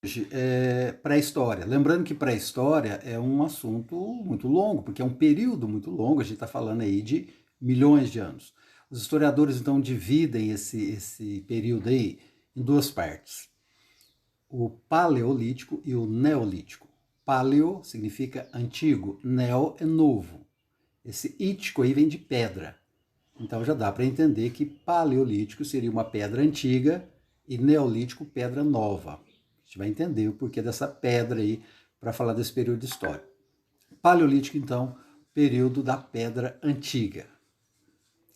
Hoje é pré-história. Lembrando que pré-história é um assunto muito longo, porque é um período muito longo, a gente está falando aí de milhões de anos. Os historiadores então dividem esse período aí em duas partes: o paleolítico e o neolítico. Paleo significa antigo, neo é novo. Esse ítico aí vem de pedra. Então já dá para entender que paleolítico seria uma pedra antiga e neolítico pedra nova. A gente vai entender o porquê dessa pedra aí para falar desse período histórico. Paleolítico, então, período da pedra antiga.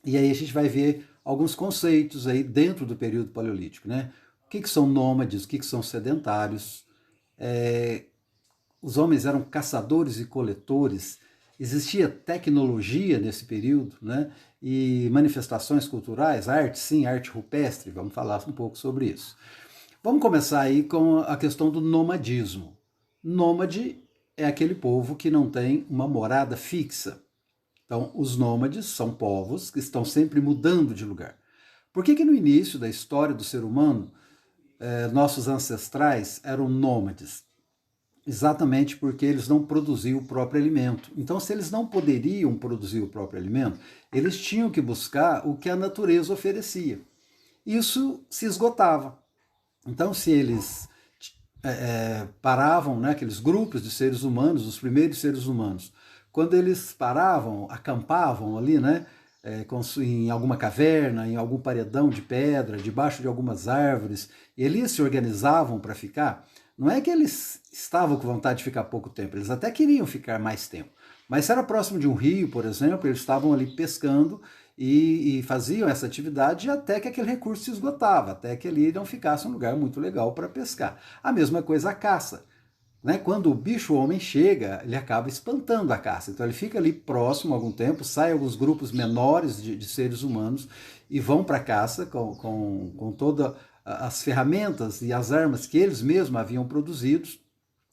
E aí a gente vai ver alguns conceitos aí dentro do período paleolítico, né? O que são nômades, o que são sedentários. Os homens eram caçadores e coletores, existia tecnologia nesse período, né? E manifestações culturais, arte, sim, arte rupestre, vamos falar um pouco sobre isso. Vamos começar aí com a questão do nomadismo. Nômade é aquele povo que não tem uma morada fixa. Então, os nômades são povos que estão sempre mudando de lugar. Por que no início da história do ser humano, nossos ancestrais eram nômades? Exatamente porque eles não produziam o próprio alimento. Então, se eles não poderiam produzir o próprio alimento, eles tinham que buscar o que a natureza oferecia. Isso se esgotava. Então, se eles paravam, né, aqueles grupos de seres humanos, os primeiros seres humanos, quando eles paravam, acampavam ali, né, em alguma caverna, em algum paredão de pedra, debaixo de algumas árvores, e eles se organizavam para ficar, não é que eles estavam com vontade de ficar pouco tempo, eles até queriam ficar mais tempo. Mas se era próximo de um rio, por exemplo, eles estavam ali pescando e faziam essa atividade até que aquele recurso se esgotava, até que ali não ficasse um lugar muito legal para pescar. A mesma coisa a caça. Né? Quando o bicho-homem chega, ele acaba espantando a caça. Então ele fica ali próximo algum tempo, sai alguns grupos menores de seres humanos e vão para a caça com todas as ferramentas e as armas que eles mesmos haviam produzido.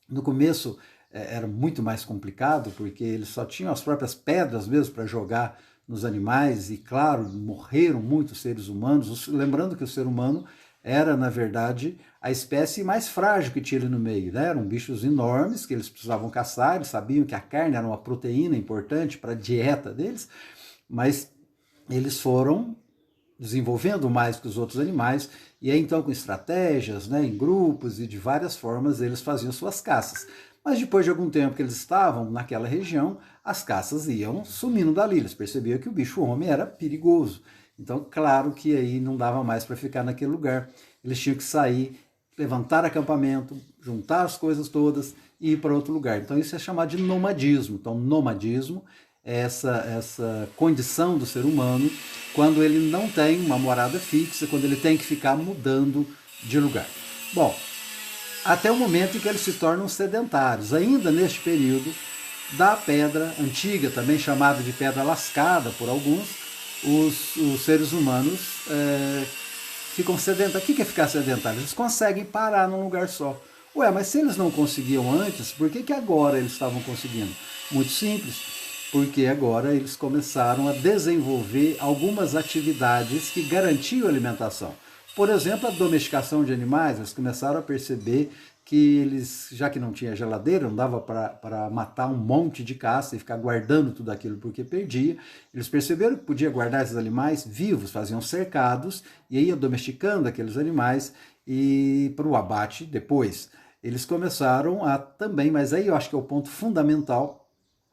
No começo era muito mais complicado, porque eles só tinham as próprias pedras mesmo para jogar nos animais, e claro, morreram muitos seres humanos, lembrando que o ser humano era, na verdade, a espécie mais frágil que tinha ali no meio, né? Eram bichos enormes que eles precisavam caçar, eles sabiam que a carne era uma proteína importante para a dieta deles, mas eles foram desenvolvendo mais que os outros animais, e aí então com estratégias, né, em grupos e de várias formas eles faziam suas caças. Mas depois de algum tempo que eles estavam naquela região, as caças iam sumindo dali, eles percebiam que o bicho-homem era perigoso. Então, claro que aí não dava mais para ficar naquele lugar, eles tinham que sair, levantar acampamento, juntar as coisas todas e ir para outro lugar. Então isso é chamado de nomadismo. Então, nomadismo é essa condição do ser humano quando ele não tem uma morada fixa, quando ele tem que ficar mudando de lugar. Bom, até o momento em que eles se tornam sedentários. Ainda neste período da pedra antiga, também chamada de pedra lascada por alguns, os seres humanos ficam sedentários. O que é ficar sedentário? Eles conseguem parar num lugar só. Ué, mas se eles não conseguiam antes, por que agora eles estavam conseguindo? Muito simples, porque agora eles começaram a desenvolver algumas atividades que garantiam a alimentação. Por exemplo, a domesticação de animais, eles começaram a perceber que eles, já que não tinha geladeira, não dava para matar um monte de caça e ficar guardando tudo aquilo porque perdia, eles perceberam que podia guardar esses animais vivos, faziam cercados e aí ia domesticando aqueles animais e para o abate depois. Eles começaram a também, mas aí eu acho que é o ponto fundamental,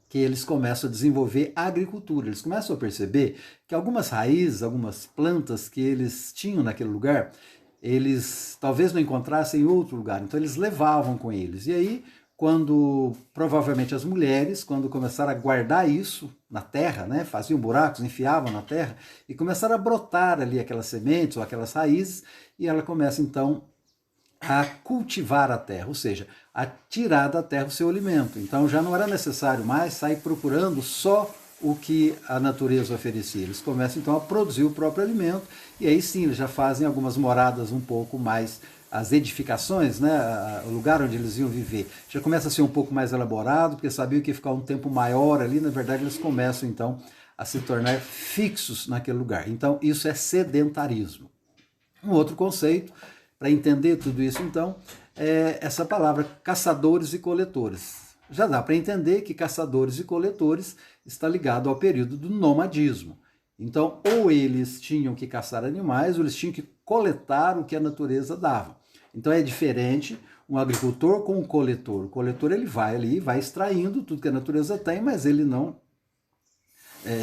que eles começam a desenvolver a agricultura. Eles começam a perceber que algumas raízes, algumas plantas que eles tinham naquele lugar, eles talvez não encontrassem em outro lugar, então eles levavam com eles. E aí, quando provavelmente as mulheres, quando começaram a guardar isso na terra, né, faziam buracos, enfiavam na terra e começaram a brotar ali aquelas sementes ou aquelas raízes, e ela começa então a cultivar a terra, ou seja, a tirar da terra o seu alimento. Então já não era necessário mais sair procurando só o que a natureza oferecia. Eles começam então a produzir o próprio alimento, e aí sim eles já fazem algumas moradas um pouco mais, as edificações, né, o lugar onde eles iam viver, já começa a ser um pouco mais elaborado, porque sabiam que ia ficar um tempo maior ali, na verdade eles começam então a se tornar fixos naquele lugar. Então isso é sedentarismo. Um outro conceito para entender tudo isso, então, é essa palavra caçadores e coletores. Já dá para entender que caçadores e coletores está ligado ao período do nomadismo. Então, ou eles tinham que caçar animais, ou eles tinham que coletar o que a natureza dava. Então é diferente um agricultor com um coletor. O coletor ele vai ali, vai extraindo tudo que a natureza tem, mas ele não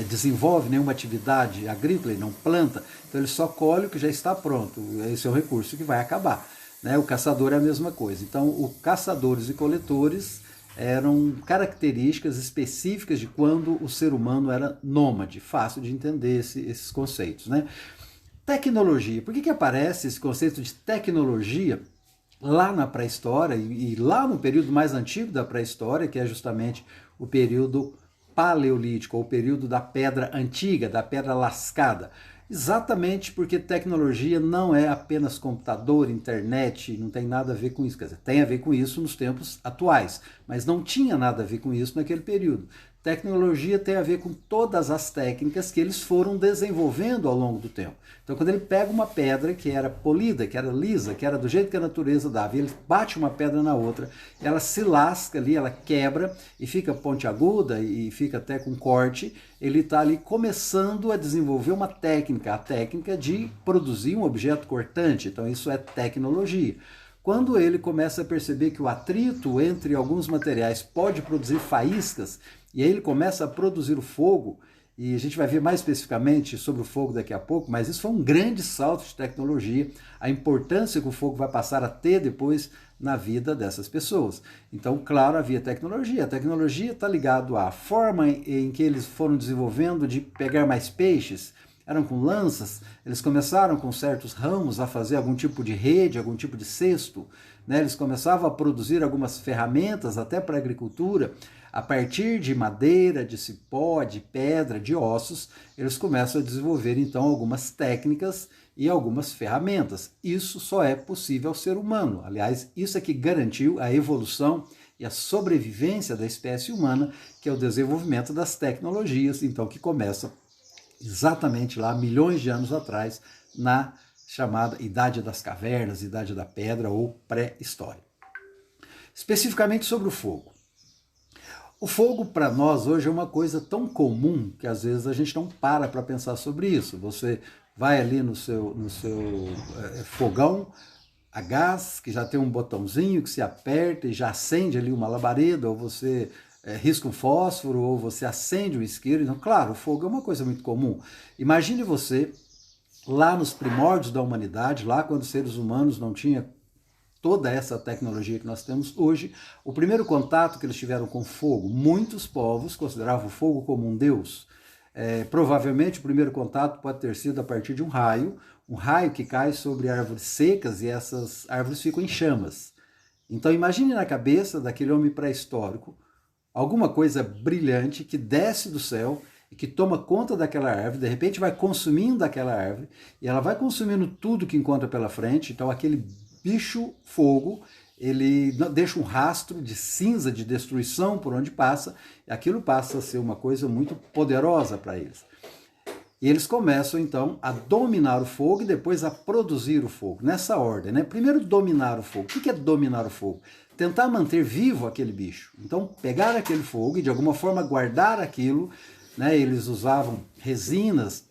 desenvolve nenhuma atividade agrícola, ele não planta, então ele só colhe o que já está pronto. Esse é o recurso que vai acabar. Né? O caçador é a mesma coisa. Então, os caçadores e coletores eram características específicas de quando o ser humano era nômade. Fácil de entender esses conceitos. Né? Tecnologia. Por que aparece esse conceito de tecnologia lá na pré-história e lá no período mais antigo da pré-história, que é justamente o período paleolítico, ou o período da pedra antiga, da pedra lascada? Exatamente porque tecnologia não é apenas computador, internet, não tem nada a ver com isso. Quer dizer, tem a ver com isso nos tempos atuais, mas não tinha nada a ver com isso naquele período. Tecnologia tem a ver com todas as técnicas que eles foram desenvolvendo ao longo do tempo. Então, quando ele pega uma pedra que era polida, que era lisa, que era do jeito que a natureza dava, e ele bate uma pedra na outra, ela se lasca ali, ela quebra e fica pontiaguda e fica até com corte, ele está ali começando a desenvolver uma técnica, a técnica de produzir um objeto cortante. Então, isso é tecnologia. Quando ele começa a perceber que o atrito entre alguns materiais pode produzir faíscas, e aí ele começa a produzir o fogo, e a gente vai ver mais especificamente sobre o fogo daqui a pouco, mas isso foi um grande salto de tecnologia, a importância que o fogo vai passar a ter depois na vida dessas pessoas. Então, claro, havia tecnologia. A tecnologia está ligada à forma em que eles foram desenvolvendo de pegar mais peixes. Eram com lanças, eles começaram com certos ramos a fazer algum tipo de rede, algum tipo de cesto, né? Eles começavam a produzir algumas ferramentas até para a agricultura. A partir de madeira, de cipó, de pedra, de ossos, eles começam a desenvolver então algumas técnicas e algumas ferramentas. Isso só é possível ao ser humano. Aliás, isso é que garantiu a evolução e a sobrevivência da espécie humana, que é o desenvolvimento das tecnologias, então que começa exatamente lá, milhões de anos atrás, na chamada Idade das Cavernas, Idade da Pedra ou pré-história. Especificamente sobre o fogo. O fogo para nós hoje é uma coisa tão comum que às vezes a gente não para pensar sobre isso. Você vai ali no seu fogão a gás, que já tem um botãozinho que se aperta e já acende ali uma labareda, ou você risca um fósforo, ou você acende um isqueiro. Então, claro, o fogo é uma coisa muito comum. Imagine você lá nos primórdios da humanidade, lá quando os seres humanos não tinham toda essa tecnologia que nós temos hoje, o primeiro contato que eles tiveram com fogo, muitos povos consideravam o fogo como um deus. Provavelmente o primeiro contato pode ter sido a partir de um raio que cai sobre árvores secas e essas árvores ficam em chamas. Então imagine na cabeça daquele homem pré-histórico alguma coisa brilhante que desce do céu e que toma conta daquela árvore, de repente vai consumindo aquela árvore e ela vai consumindo tudo que encontra pela frente. Então aquele bicho fogo, ele deixa um rastro de cinza, de destruição por onde passa, e aquilo passa a ser uma coisa muito poderosa para eles. E eles começam então a dominar o fogo e depois a produzir o fogo, nessa ordem, né? Primeiro dominar o fogo. O que é dominar o fogo? Tentar manter vivo aquele bicho. Então pegar aquele fogo e de alguma forma guardar aquilo, né? Eles usavam resinas,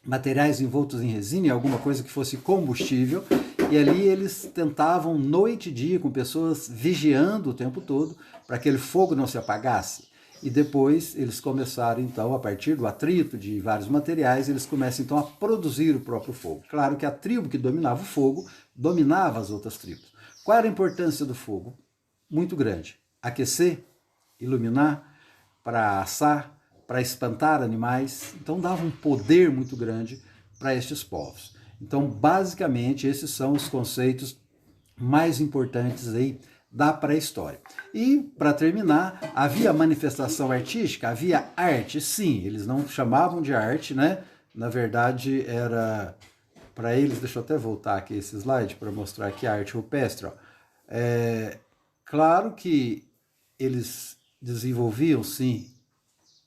materiais envoltos em resina, alguma coisa que fosse combustível, e ali eles tentavam noite e dia, com pessoas vigiando o tempo todo, para que aquele fogo não se apagasse. E depois eles começaram então, a partir do atrito de vários materiais, eles começam então a produzir o próprio fogo. Claro que a tribo que dominava o fogo, dominava as outras tribos. Qual era a importância do fogo? Muito grande. Aquecer, iluminar, para assar, para espantar animais. Então dava um poder muito grande para estes povos. Então, basicamente, esses são os conceitos mais importantes aí da pré-história. E, para terminar, havia manifestação artística? Havia arte? Sim, eles não chamavam de arte, né? Na verdade, era para eles, deixa eu até voltar aqui esse slide para mostrar aqui a arte rupestre. Ó. Claro que eles desenvolviam, sim,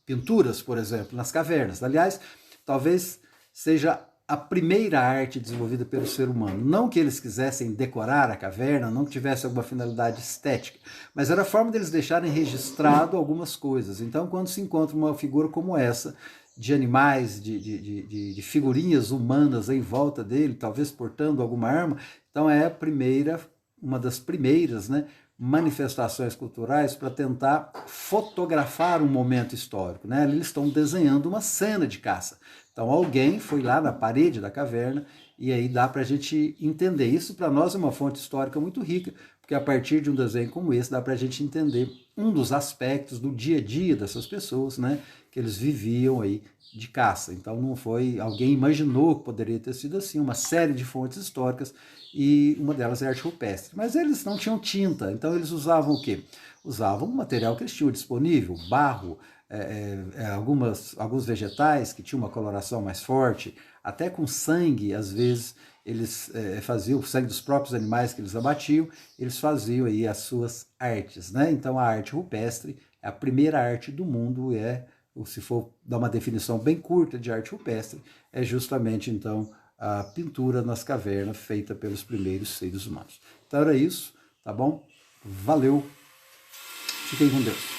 pinturas, por exemplo, nas cavernas. Aliás, talvez seja a primeira arte desenvolvida pelo ser humano. Não que eles quisessem decorar a caverna, não que tivesse alguma finalidade estética, mas era a forma deles deixarem registrado algumas coisas. Então, quando se encontra uma figura como essa, de animais, de figurinhas humanas em volta dele, talvez portando alguma arma, então é a primeira, uma das primeiras, né, manifestações culturais para tentar fotografar um momento histórico, né? Eles estão desenhando uma cena de caça. Então alguém foi lá na parede da caverna e aí dá para a gente entender. Isso para nós é uma fonte histórica muito rica, porque a partir de um desenho como esse dá para a gente entender um dos aspectos do dia a dia dessas pessoas, né? Que eles viviam aí de caça. Então não foi, alguém imaginou que poderia ter sido assim, uma série de fontes históricas e uma delas é arte rupestre. Mas eles não tinham tinta, então eles usavam o quê? Usavam o material que eles tinham disponível, barro, alguns vegetais que tinham uma coloração mais forte, até com sangue, às vezes eles faziam o sangue dos próprios animais que eles abatiam, eles faziam aí as suas artes, né? Então a arte rupestre é a primeira arte do mundo, se for dar uma definição bem curta de arte rupestre, é justamente então a pintura nas cavernas feita pelos primeiros seres humanos. Então era isso, tá bom? Valeu, fiquem com Deus.